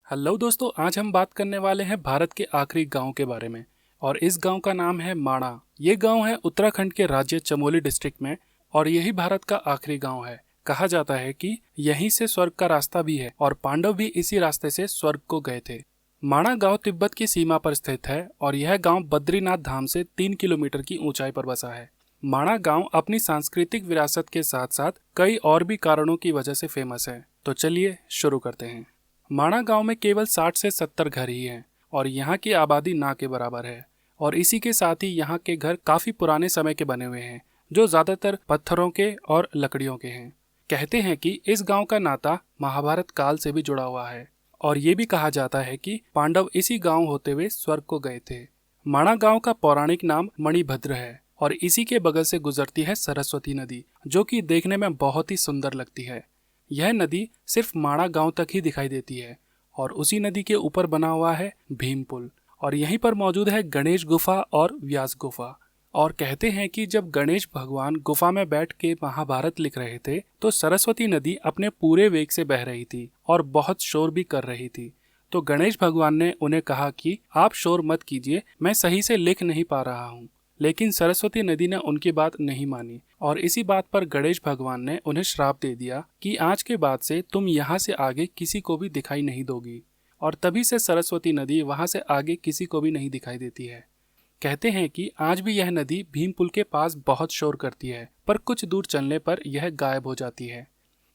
Hello दोस्तों, आज हम बात करने वाले हैं भारत के आखिरी गांव के बारे में। और इस गांव का नाम है माणा। ये गांव है उत्तराखंड के राज्य चमोली डिस्ट्रिक्ट में और यही भारत का आखिरी गांव है। कहा जाता है कि यहीं से स्वर्ग का रास्ता भी है और पांडव भी इसी रास्ते से स्वर्ग को गए थे। माणा गांव तिब्बत की सीमा पर स्थित है और यह गांव बद्रीनाथ धाम से 3 किलोमीटर की ऊंचाई पर बसा है। माणा गांव अपनी सांस्कृतिक विरासत के साथ साथ कई और भी कारणों की वजह से फेमस है। तो चलिए शुरू करते हैं। माणा गांव में केवल 60 से 70 घर ही हैं और यहाँ की आबादी ना के बराबर है। और इसी के साथ ही यहाँ के घर काफी पुराने समय के बने हुए हैं, जो ज्यादातर पत्थरों के और लकड़ियों के हैं। कहते हैं कि इस गांव का नाता महाभारत काल से भी जुड़ा हुआ है और ये भी कहा जाता है कि पांडव इसी गांव होते हुए स्वर्ग को गए थे। माणा गांव का पौराणिक नाम मणिभद्र है और इसी के बगल से गुजरती है सरस्वती नदी, जो कि देखने में बहुत ही सुंदर लगती है। यह नदी सिर्फ माणा गांव तक ही दिखाई देती है और उसी नदी के ऊपर बना हुआ है भीम पुल। और यहीं पर मौजूद है गणेश गुफा और व्यास गुफा। और कहते हैं कि जब गणेश भगवान गुफा में बैठ के महाभारत लिख रहे थे तो सरस्वती नदी अपने पूरे वेग से बह रही थी और बहुत शोर भी कर रही थी। तो गणेश भगवान ने उन्हें कहा कि आप शोर मत कीजिए, मैं सही से लिख नहीं पा रहा हूँ। लेकिन सरस्वती नदी ने उनकी बात नहीं मानी और इसी बात पर गणेश भगवान ने उन्हें श्राप दे दिया कि आज के बाद से तुम यहाँ से आगे किसी को भी दिखाई नहीं दोगी। और तभी से सरस्वती नदी वहाँ से आगे किसी को भी नहीं दिखाई देती है। कहते हैं कि आज भी यह नदी भीम पुल के पास बहुत शोर करती है, पर कुछ दूर चलने पर यह गायब हो जाती है।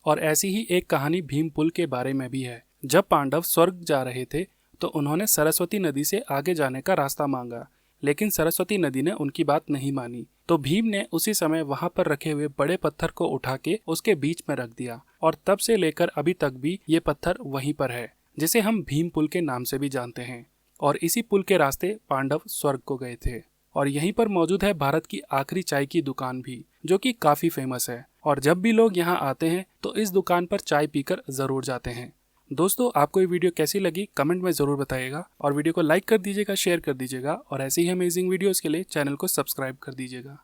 और ऐसी ही एक कहानी भीम पुल के बारे में भी है। जब पांडव स्वर्ग जा रहे थे तो उन्होंने सरस्वती नदी से आगे जाने का रास्ता मांगा, लेकिन सरस्वती नदी ने उनकी बात नहीं मानी। तो भीम ने उसी समय वहां पर रखे हुए बड़े पत्थर को उठा के उसके बीच में रख दिया और तब से लेकर अभी तक भी ये पत्थर वहीं पर है, जिसे हम भीम पुल के नाम से भी जानते हैं। और इसी पुल के रास्ते पांडव स्वर्ग को गए थे। और यहीं पर मौजूद है भारत की आखिरी चाय की दुकान भी, जो कि काफी फेमस है। और जब भी लोग यहाँ आते हैं तो इस दुकान पर चाय पीकर जरूर जाते हैं। दोस्तों, आपको ये वीडियो कैसी लगी कमेंट में ज़रूर बताइएगा और वीडियो को लाइक कर दीजिएगा, शेयर कर दीजिएगा और ऐसे ही अमेजिंग वीडियोस के लिए चैनल को सब्सक्राइब कर दीजिएगा।